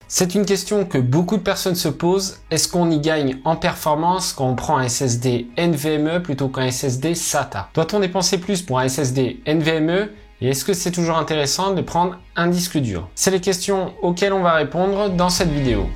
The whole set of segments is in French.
C'est une question que beaucoup de personnes se posent. Est-ce qu'on y gagne en performance quand on prend un SSD NVMe plutôt qu'un SSD SATA? Doit-on dépenser plus pour un SSD NVMe? Et est-ce que c'est toujours intéressant de prendre un disque dur? C'est les questions auxquelles on va répondre dans cette vidéo.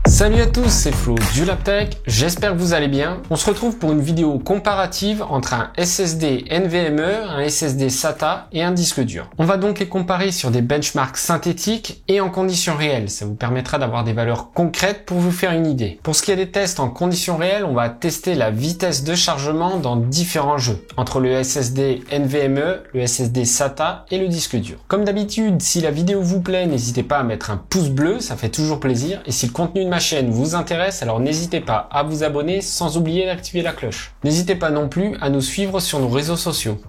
Salut à tous, c'est Flo du LabTech, j'espère que vous allez bien. On se retrouve pour une vidéo comparative entre un SSD NVMe, un SSD SATA et un disque dur. On va donc les comparer sur des benchmarks synthétiques et en conditions réelles. Ça vous permettra d'avoir des valeurs concrètes pour vous faire une idée. Pour ce qui est des tests en conditions réelles, on va tester la vitesse de chargement dans différents jeux, entre le SSD NVMe, le SSD SATA et le disque dur. Comme d'habitude, si la vidéo vous plaît, n'hésitez pas à mettre un pouce bleu, ça fait toujours plaisir. Et si le contenu de ma chaîne vous intéresse, alors n'hésitez pas à vous abonner sans oublier d'activer la cloche. N'hésitez pas non plus à nous suivre sur nos réseaux sociaux.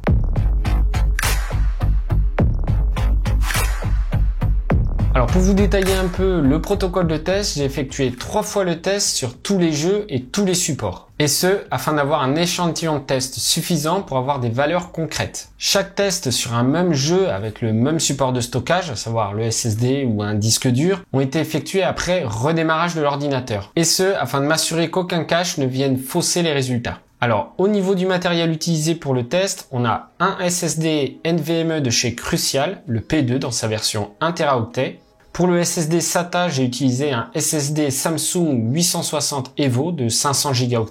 Alors pour vous détailler un peu le protocole de test, j'ai effectué 3 fois le test sur tous les jeux et tous les supports. Et ce, afin d'avoir un échantillon de test suffisant pour avoir des valeurs concrètes. Chaque test sur un même jeu avec le même support de stockage, à savoir le SSD ou un disque dur, ont été effectués après redémarrage de l'ordinateur. Et ce, afin de m'assurer qu'aucun cache ne vienne fausser les résultats. Alors, au niveau du matériel utilisé pour le test, on a un SSD NVMe de chez Crucial, le P2 dans sa version 1 Teraoctet. Pour le SSD SATA, j'ai utilisé un SSD Samsung 860 EVO de 500 Go.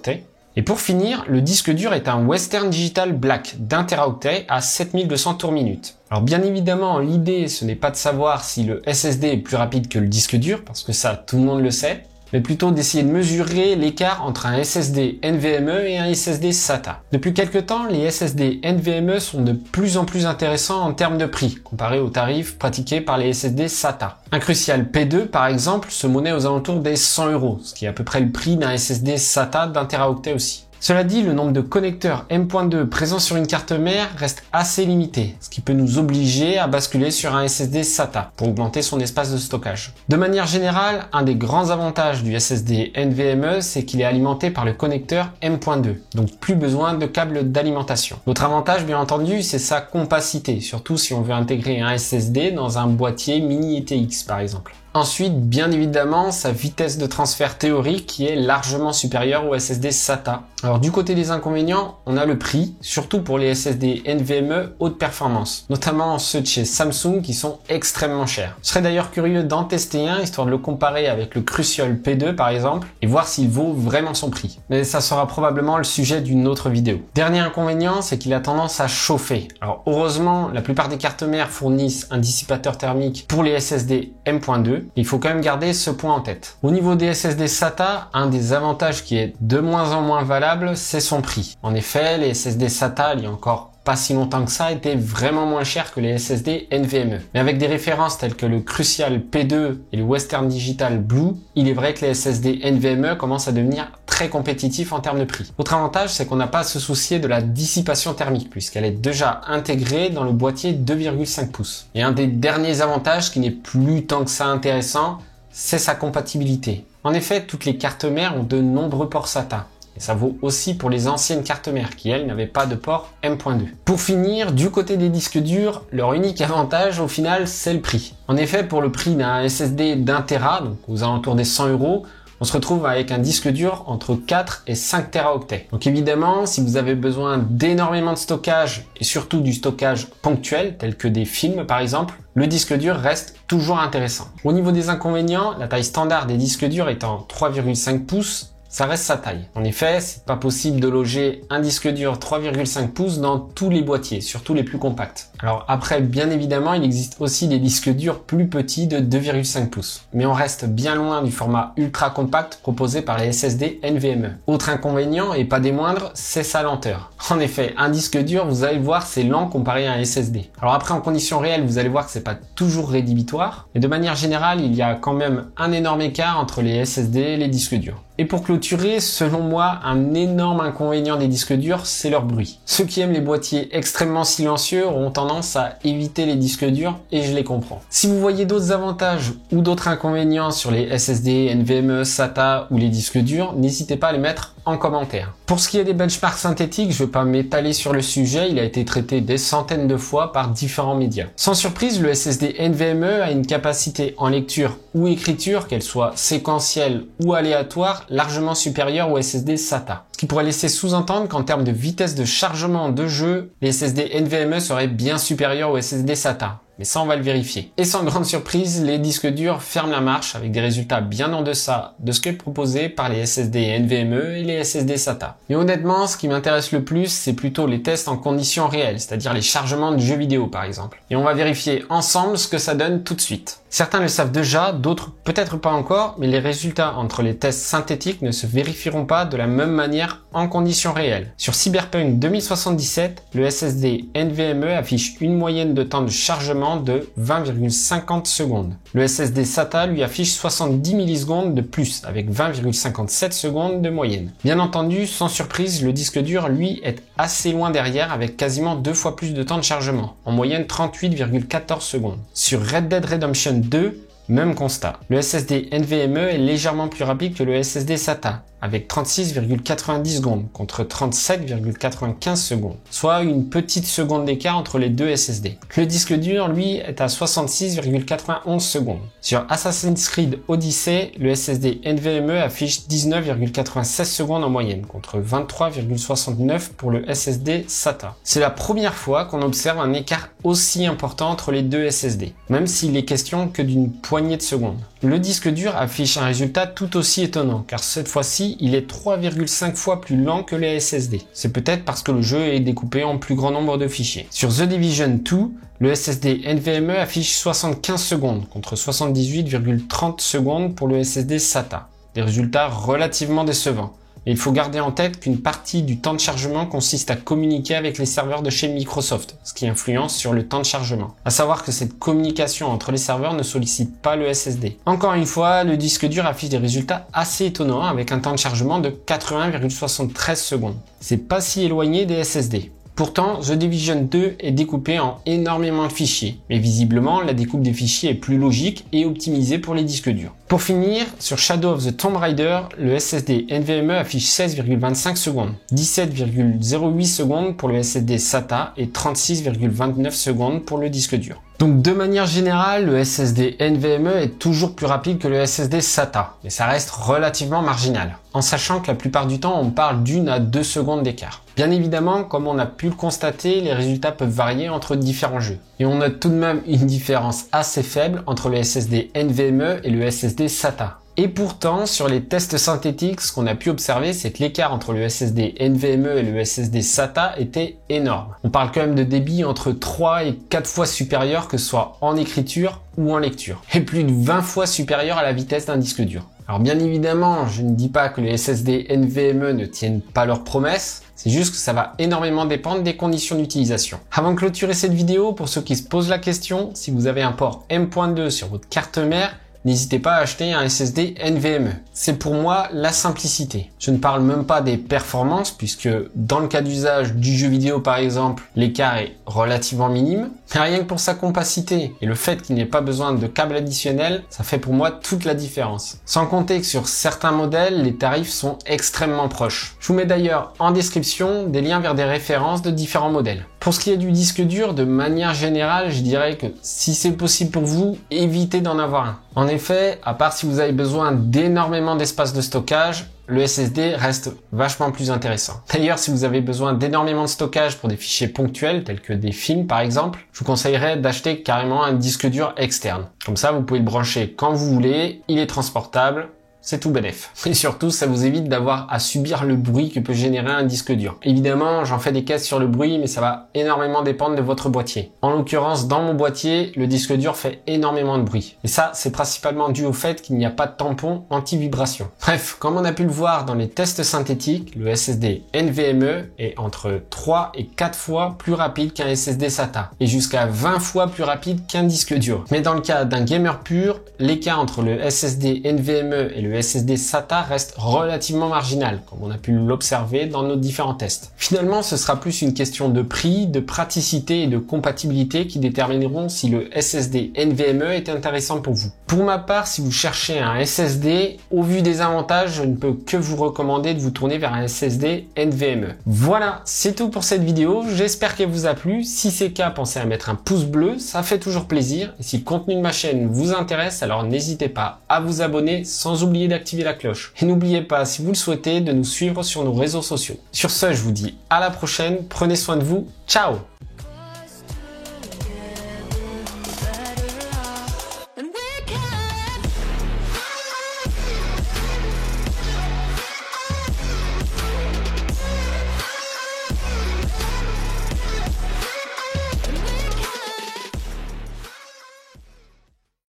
Et pour finir, le disque dur est un Western Digital Black d'1 Teraoctet à 7200 tours minute. Alors bien évidemment, l'idée ce n'est pas de savoir si le SSD est plus rapide que le disque dur, parce que ça tout le monde le sait, mais plutôt d'essayer de mesurer l'écart entre un SSD NVMe et un SSD SATA. Depuis quelques temps, les SSD NVMe sont de plus en plus intéressants en termes de prix, comparé aux tarifs pratiqués par les SSD SATA. Un Crucial P2, par exemple, se monnaie aux alentours des 100 €, ce qui est à peu près le prix d'un SSD SATA d'1 Teraoctet aussi. Cela dit, le nombre de connecteurs M.2 présents sur une carte mère reste assez limité, ce qui peut nous obliger à basculer sur un SSD SATA pour augmenter son espace de stockage. De manière générale, un des grands avantages du SSD NVMe, c'est qu'il est alimenté par le connecteur M.2, donc plus besoin de câble d'alimentation. L'autre avantage, bien entendu, c'est sa compacité, surtout si on veut intégrer un SSD dans un boîtier mini ETX par exemple. Ensuite, bien évidemment, sa vitesse de transfert théorique qui est largement supérieure au SSD SATA. Alors du côté des inconvénients, on a le prix, surtout pour les SSD NVMe haute performance, notamment ceux de chez Samsung qui sont extrêmement chers. Je serais d'ailleurs curieux d'en tester un, histoire de le comparer avec le Crucial P2 par exemple, et voir s'il vaut vraiment son prix. Mais ça sera probablement le sujet d'une autre vidéo. Dernier inconvénient, c'est qu'il a tendance à chauffer. Alors heureusement, la plupart des cartes mères fournissent un dissipateur thermique pour les SSD M.2, il faut quand même garder ce point en tête. Au niveau des SSD SATA, un des avantages qui est de moins en moins valable, c'est son prix. En effet, les SSD SATA, il y a encore pas si longtemps que ça, étaient vraiment moins chers que les SSD NVMe. Mais avec des références telles que le Crucial P2 et le Western Digital Blue, il est vrai que les SSD NVMe commencent à devenir très compétitifs en termes de prix. Autre avantage, c'est qu'on n'a pas à se soucier de la dissipation thermique, puisqu'elle est déjà intégrée dans le boîtier 2,5 pouces. Et un des derniers avantages qui n'est plus tant que ça intéressant, c'est sa compatibilité. En effet, toutes les cartes mères ont de nombreux ports SATA. Et ça vaut aussi pour les anciennes cartes mères qui, elles, n'avaient pas de port M.2. Pour finir, du côté des disques durs, leur unique avantage, au final, c'est le prix. En effet, pour le prix d'un SSD d'1 Tera, donc aux alentours des 100 €, on se retrouve avec un disque dur entre 4 et 5 Teraoctets. Donc évidemment, si vous avez besoin d'énormément de stockage, et surtout du stockage ponctuel, tel que des films par exemple, le disque dur reste toujours intéressant. Au niveau des inconvénients, la taille standard des disques durs étant 3,5 pouces, ça reste sa taille. En effet, c'est pas possible de loger un disque dur 3,5 pouces dans tous les boîtiers, surtout les plus compacts. Alors après, bien évidemment, il existe aussi des disques durs plus petits de 2,5 pouces. Mais on reste bien loin du format ultra compact proposé par les SSD NVMe. Autre inconvénient, et pas des moindres, c'est sa lenteur. En effet, un disque dur, vous allez voir, c'est lent comparé à un SSD. Alors après, en conditions réelles, vous allez voir que c'est pas toujours rédhibitoire. Mais de manière générale, il y a quand même un énorme écart entre les SSD et les disques durs. Et pour clôturer, selon moi, un énorme inconvénient des disques durs, c'est leur bruit. Ceux qui aiment les boîtiers extrêmement silencieux auront tendance à éviter les disques durs et je les comprends. Si vous voyez d'autres avantages ou d'autres inconvénients sur les SSD, NVMe, SATA ou les disques durs, n'hésitez pas à les mettre en commentaire. Pour ce qui est des benchmarks synthétiques, je ne vais pas m'étaler sur le sujet, il a été traité des centaines de fois par différents médias. Sans surprise, le SSD NVMe a une capacité en lecture ou écriture, qu'elle soit séquentielle ou aléatoire, largement supérieure au SSD SATA. Ce qui pourrait laisser sous-entendre qu'en termes de vitesse de chargement de jeu, les SSD NVMe seraient bien supérieurs au SSD SATA. Mais ça, on va le vérifier. Et sans grande surprise, les disques durs ferment la marche avec des résultats bien en deçà de ce qui est proposé par les SSD NVMe et les SSD SATA. Et honnêtement, ce qui m'intéresse le plus, c'est plutôt les tests en conditions réelles, c'est-à-dire les chargements de jeux vidéo par exemple. Et on va vérifier ensemble ce que ça donne tout de suite. Certains le savent déjà, d'autres peut-être pas encore, mais les résultats entre les tests synthétiques ne se vérifieront pas de la même manière en conditions réelles. Sur Cyberpunk 2077, le SSD NVMe affiche une moyenne de temps de chargement de 20,50 secondes. Le SSD SATA lui affiche 70 millisecondes de plus, avec 20,57 secondes de moyenne. Bien entendu, sans surprise, le disque dur, lui, est assez loin derrière, avec quasiment 2 fois plus de temps de chargement, en moyenne 38,14 secondes. Sur Red Dead Redemption 2, même constat. Le SSD NVMe est légèrement plus rapide que le SSD SATA, avec 36,90 secondes contre 37,95 secondes, soit une petite seconde d'écart entre les deux SSD. Le disque dur, lui, est à 66,91 secondes. Sur Assassin's Creed Odyssey, le SSD NVMe affiche 19,96 secondes en moyenne, contre 23,69 pour le SSD SATA. C'est la première fois qu'on observe un écart aussi important entre les deux SSD, même s'il est question que d'une poignée de secondes. Le disque dur affiche un résultat tout aussi étonnant, car cette fois-ci, il est 3,5 fois plus lent que les SSD. C'est peut-être parce que le jeu est découpé en plus grand nombre de fichiers. Sur The Division 2, le SSD NVMe affiche 75 secondes, contre 78,30 secondes pour le SSD SATA. Des résultats relativement décevants. Et il faut garder en tête qu'une partie du temps de chargement consiste à communiquer avec les serveurs de chez Microsoft, ce qui influence sur le temps de chargement. À savoir que cette communication entre les serveurs ne sollicite pas le SSD. Encore une fois, le disque dur affiche des résultats assez étonnants avec un temps de chargement de 80,73 secondes. C'est pas si éloigné des SSD. Pourtant, The Division 2 est découpé en énormément de fichiers, mais visiblement, la découpe des fichiers est plus logique et optimisée pour les disques durs. Pour finir, sur Shadow of the Tomb Raider, le SSD NVMe affiche 16,25 secondes, 17,08 secondes pour le SSD SATA et 36,29 secondes pour le disque dur. Donc de manière générale, le SSD NVMe est toujours plus rapide que le SSD SATA, mais ça reste relativement marginal, en sachant que la plupart du temps on parle d'1 à 2 secondes d'écart. Bien évidemment, comme on a pu le constater, les résultats peuvent varier entre différents jeux. Et on note tout de même une différence assez faible entre le SSD NVMe et le SSD SATA. Et pourtant, sur les tests synthétiques, ce qu'on a pu observer, c'est que l'écart entre le SSD NVMe et le SSD SATA était énorme. On parle quand même de débit entre 3 et 4 fois supérieur, que ce soit en écriture ou en lecture. Et plus de 20 fois supérieur à la vitesse d'un disque dur. Alors bien évidemment, je ne dis pas que les SSD NVMe ne tiennent pas leurs promesses, c'est juste que ça va énormément dépendre des conditions d'utilisation. Avant de clôturer cette vidéo, pour ceux qui se posent la question, si vous avez un port M.2 sur votre carte mère, n'hésitez pas à acheter un SSD NVMe. C'est pour moi la simplicité. Je ne parle même pas des performances puisque dans le cas d'usage du jeu vidéo par exemple, l'écart est relativement minime. Mais rien que pour sa compacité et le fait qu'il n'y ait pas besoin de câble additionnel, ça fait pour moi toute la différence. Sans compter que sur certains modèles, les tarifs sont extrêmement proches. Je vous mets d'ailleurs en description des liens vers des références de différents modèles. Pour ce qui est du disque dur, de manière générale, je dirais que si c'est possible pour vous, évitez d'en avoir un. En effet, à part si vous avez besoin d'énormément d'espace de stockage, le SSD reste vachement plus intéressant. D'ailleurs, si vous avez besoin d'énormément de stockage pour des fichiers ponctuels, tels que des films par exemple, je vous conseillerais d'acheter carrément un disque dur externe. Comme ça, vous pouvez le brancher quand vous voulez, il est transportable, c'est tout bénef. Et surtout, ça vous évite d'avoir à subir le bruit que peut générer un disque dur. Évidemment, j'en fais des caisses sur le bruit, mais ça va énormément dépendre de votre boîtier. En l'occurrence, dans mon boîtier, le disque dur fait énormément de bruit. Et ça, c'est principalement dû au fait qu'il n'y a pas de tampon anti-vibration. Bref, comme on a pu le voir dans les tests synthétiques, le SSD NVMe est entre 3 et 4 fois plus rapide qu'un SSD SATA, et jusqu'à 20 fois plus rapide qu'un disque dur. Mais dans le cas d'un gamer pur, l'écart entre le SSD NVMe et le le SSD SATA reste relativement marginal, comme on a pu l'observer dans nos différents tests. Finalement, ce sera plus une question de prix, de praticité et de compatibilité qui détermineront si le SSD NVMe est intéressant pour vous. Pour ma part, si vous cherchez un SSD, au vu des avantages, je ne peux que vous recommander de vous tourner vers un SSD NVMe. Voilà, c'est tout pour cette vidéo. J'espère qu'elle vous a plu. Si c'est le cas, pensez à mettre un pouce bleu, ça fait toujours plaisir. Et si le contenu de ma chaîne vous intéresse, alors n'hésitez pas à vous abonner sans oublier d'activer la cloche. Et n'oubliez pas, si vous le souhaitez, de nous suivre sur nos réseaux sociaux. Sur ce, je vous dis à la prochaine. Prenez soin de vous. Ciao!